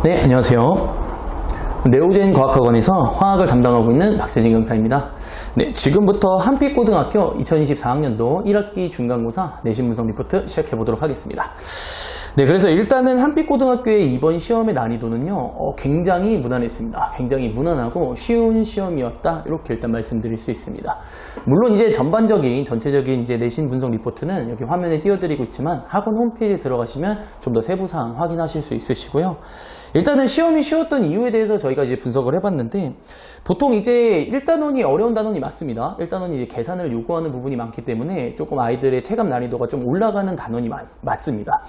네, 안녕하세요. 네오젠 과학학원에서 화학을 담당하고 있는 박세진 강사입니다. 네, 지금부터 한빛고등학교 2024학년도 1학기 중간고사 내신 분석 리포트 시작해 보도록 하겠습니다. 네, 그래서 일단은 한빛고등학교의 이번 시험의 난이도는요, 굉장히 무난했습니다. 굉장히 무난하고 쉬운 시험이었다. 이렇게 일단 말씀드릴 수 있습니다. 물론 이제 전체적인 이제 내신 분석 리포트는 여기 화면에 띄워드리고 있지만 학원 홈페이지에 들어가시면 좀 더 세부 사항 확인하실 수 있으시고요. 일단은 시험이 쉬웠던 이유에 대해서 저희가 이제 분석을 해봤는데, 보통 이제 1단원이 어려운 단원이 맞습니다. 1단원이 이제 계산을 요구하는 부분이 많기 때문에 조금 아이들의 체감 난이도가 좀 올라가는 단원이 맞습니다.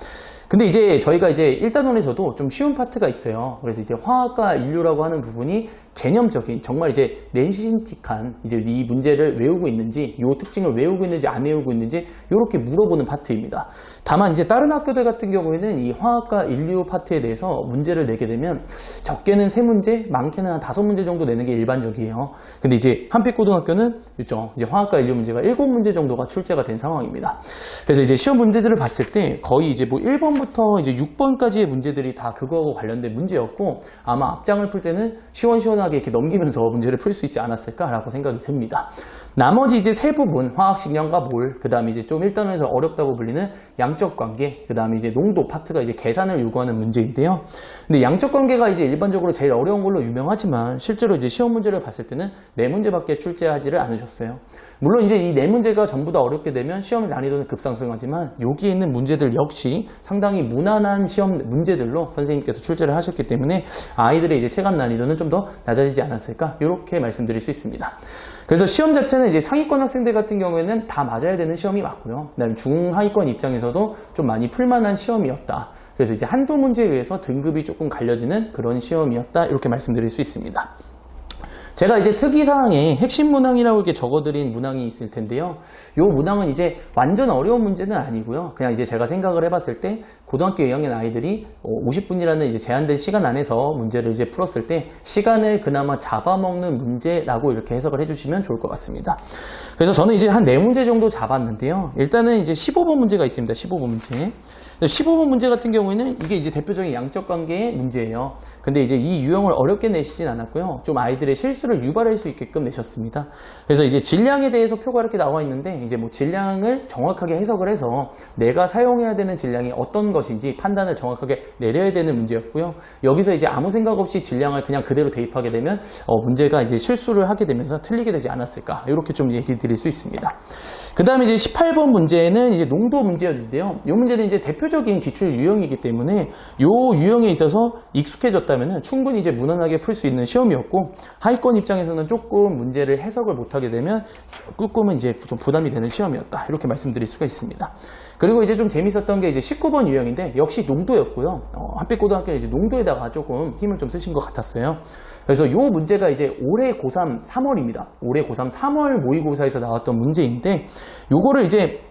근데 이제 저희가 이제 1단원에서도 좀 쉬운 파트가 있어요. 그래서 이제 화학과 인류라고 하는 부분이 개념적인, 정말 이제 낸시신틱한 이제 이 문제를 외우고 있는지, 요 특징을 외우고 있는지 안 외우고 있는지 이렇게 물어보는 파트입니다. 다만 이제 다른 학교들 같은 경우에는 이 화학과 인류 파트에 대해서 문제를 내게 되면 적게는 3문제, 많게는 한 5문제 정도 내는 게 일반적이에요. 근데 이제 한빛고등학교는 있죠. 이제 화학과 인류 문제가 7문제 정도가 출제가 된 상황입니다. 그래서 이제 시험 문제들을 봤을 때 거의 이제 뭐 1번부터 이제 6번까지의 문제들이 다 그거하고 관련된 문제였고, 아마 앞장을 풀 때는 시원시원하게 이렇게 넘기면서 문제를 풀 수 있지 않았을까라고 생각이 듭니다. 나머지 이제 세 부분, 화학 식량과 몰, 그 다음에 이제 좀 1단원에서 어렵다고 불리는 양적 관계, 그 다음에 이제 농도 파트가 이제 계산을 요구하는 문제인데요. 근데 양적 관계가 이제 일반적으로 제일 어려운 걸로 유명하지만 실제로 이제 시험 문제를 봤을 때는 4문제밖에 출제하지를 않으셨어요. 물론 이제 이 4문제가 전부 다 어렵게 되면 시험의 난이도는 급상승하지만 여기에 있는 문제들 역시 상당히 무난한 시험 문제들로 선생님께서 출제를 하셨기 때문에 아이들의 이제 체감 난이도는 좀 더 낮아지지 않았을까, 이렇게 말씀드릴 수 있습니다. 그래서 시험 자체는 이제 상위권 학생들 같은 경우에는 다 맞아야 되는 시험이 맞고요. 그다음에 중하위권 입장에서도 좀 많이 풀만한 시험이었다. 그래서 이제 한두 문제에 의해서 등급이 조금 갈려지는 그런 시험이었다, 이렇게 말씀드릴 수 있습니다. 제가 이제 특이사항에 핵심 문항이라고 이렇게 적어드린 문항이 있을 텐데요. 요 문항은 이제 완전 어려운 문제는 아니고요. 그냥 이제 제가 생각을 해봤을 때 고등학교 2학년 아이들이 50분이라는 이제 제한된 시간 안에서 문제를 이제 풀었을 때 시간을 그나마 잡아먹는 문제라고 이렇게 해석을 해주시면 좋을 것 같습니다. 그래서 저는 이제 한 4문제 정도 잡았는데요. 일단은 이제 15번 문제가 있습니다. 15번 문제. 15번 문제 같은 경우에는 이게 이제 대표적인 양적 관계의 문제예요. 근데 이제 이 유형을 어렵게 내시진 않았고요. 좀 아이들의 실수를 유발할 수 있게끔 내셨습니다. 그래서 이제 질량에 대해서 표가 이렇게 나와 있는데, 이제 뭐 질량을 정확하게 해석을 해서 내가 사용해야 되는 질량이 어떤 것인지 판단을 정확하게 내려야 되는 문제였고요. 여기서 이제 아무 생각 없이 질량을 그냥 그대로 대입하게 되면 문제가 이제 실수를 하게 되면서 틀리게 되지 않았을까, 이렇게 좀 얘기 드릴 수 있습니다. 그 다음에 이제 18번 문제는 이제 농도 문제였는데요. 이 문제는 이제 대표적인 기출 유형이기 때문에 이 유형에 있어서 익숙해졌다면 충분히 이제 무난하게 풀 수 있는 시험이었고, 하위권 입장에서는 조금 문제를 해석을 못하게 되면 조금은 이제 좀 부담이 되는 시험이었다, 이렇게 말씀드릴 수가 있습니다. 그리고 이제 좀 재밌었던 게 이제 19번 유형인데 역시 농도였고요. 한빛고등학교는 이제 농도에다가 조금 힘을 좀 쓰신 것 같았어요. 그래서 이 문제가 이제 올해 고3 3월입니다. 올해 고3 3월 모의고사에서 나왔던 문제인데, 요거를 이제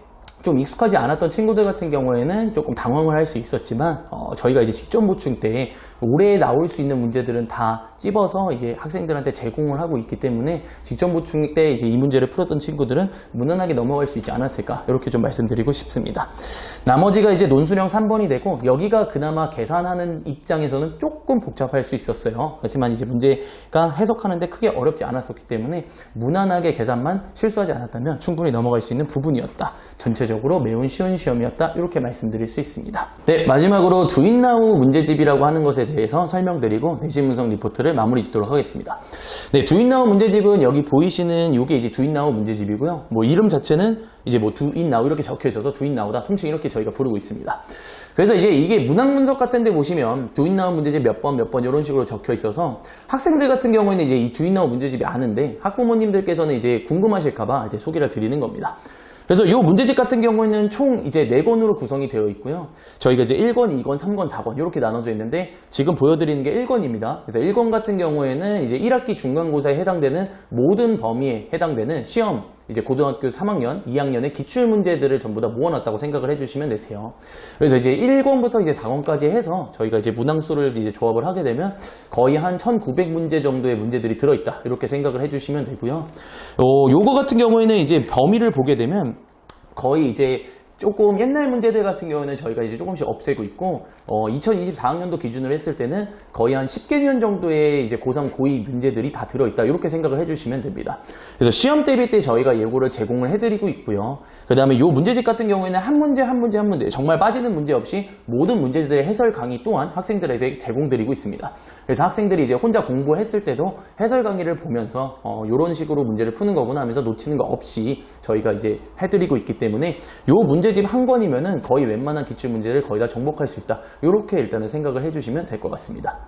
좀 익숙하지 않았던 친구들 같은 경우에는 조금 당황을 할 수 있었지만, 저희가 이제 직전 보충 때 올해 나올 수 있는 문제들은 다 찝어서 이제 학생들한테 제공을 하고 있기 때문에 직전 보충 때 이제 이 문제를 풀었던 친구들은 무난하게 넘어갈 수 있지 않았을까, 이렇게 좀 말씀드리고 싶습니다. 나머지가 이제 논술형 3번이 되고, 여기가 그나마 계산하는 입장에서는 조금 복잡할 수 있었어요. 그렇지만 이제 문제가 해석하는데 크게 어렵지 않았었기 때문에 무난하게 계산만 실수하지 않았다면 충분히 넘어갈 수 있는 부분이었다. 전체적으로 매우 쉬운 시험이었다, 이렇게 말씀드릴 수 있습니다. 네, 마지막으로 두인나우 문제집이라고 하는 것에 대해서 설명드리고 내신 분석 리포트를 마무리 짓도록 하겠습니다. 네, 두인나우 문제집은 여기 보이시는 이게 이제 두인나우 문제집이고요. 뭐 이름 자체는 이제 뭐 두인나우 이렇게 적혀 있어서 두인나우다, 통칭 이렇게 저희가 부르고 있습니다. 그래서 이제 이게 문항 분석 같은 데 보시면 두인나우 문제집 몇 번 이런 식으로 적혀 있어서 학생들 같은 경우에는 이제 이 두인나우 문제집이 아는데 학부모님들께서는 이제 궁금하실까봐 이제 소개를 드리는 겁니다. 그래서 이 문제집 같은 경우에는 총 이제 4권으로 구성이 되어 있고요. 저희가 이제 1권, 2권, 3권, 4권 이렇게 나눠져 있는데 지금 보여드리는 게 1권입니다. 그래서 1권 같은 경우에는 이제 1학기 중간고사에 해당되는 모든 범위에 해당되는 시험, 이제 고등학교 3학년, 2학년의 기출문제들을 전부 다 모아놨다고 생각을 해주시면 되세요. 그래서 이제 1권부터 이제 4권까지 해서 저희가 이제 문항수를 이제 조합을 하게 되면 거의 한 1900문제 정도의 문제들이 들어있다, 이렇게 생각을 해주시면 되고요. 요거 같은 경우에는 이제 범위를 보게 되면 거의 이제 조금 옛날 문제들 같은 경우는 저희가 이제 조금씩 없애고 있고 2024학년도 기준으로 했을 때는 거의 한 10개년 정도의 이제 고3, 고2 문제들이 다 들어있다 이렇게 생각을 해주시면 됩니다. 그래서 시험 대비 때 저희가 예고를 제공을 해드리고 있고요. 그 다음에 이 문제집 같은 경우에는 한 문제 정말 빠지는 문제 없이 모든 문제들의 해설 강의 또한 학생들에게 제공드리고 있습니다. 그래서 학생들이 이제 혼자 공부했을 때도 해설 강의를 보면서 이런 식으로 문제를 푸는 거구나 하면서 놓치는 거 없이 저희가 이제 해드리고 있기 때문에 이 문제집 한 권이면은 거의 웬만한 기출 문제를 거의 다 정복할 수 있다. 이렇게 일단은 생각을 해주시면 될 것 같습니다.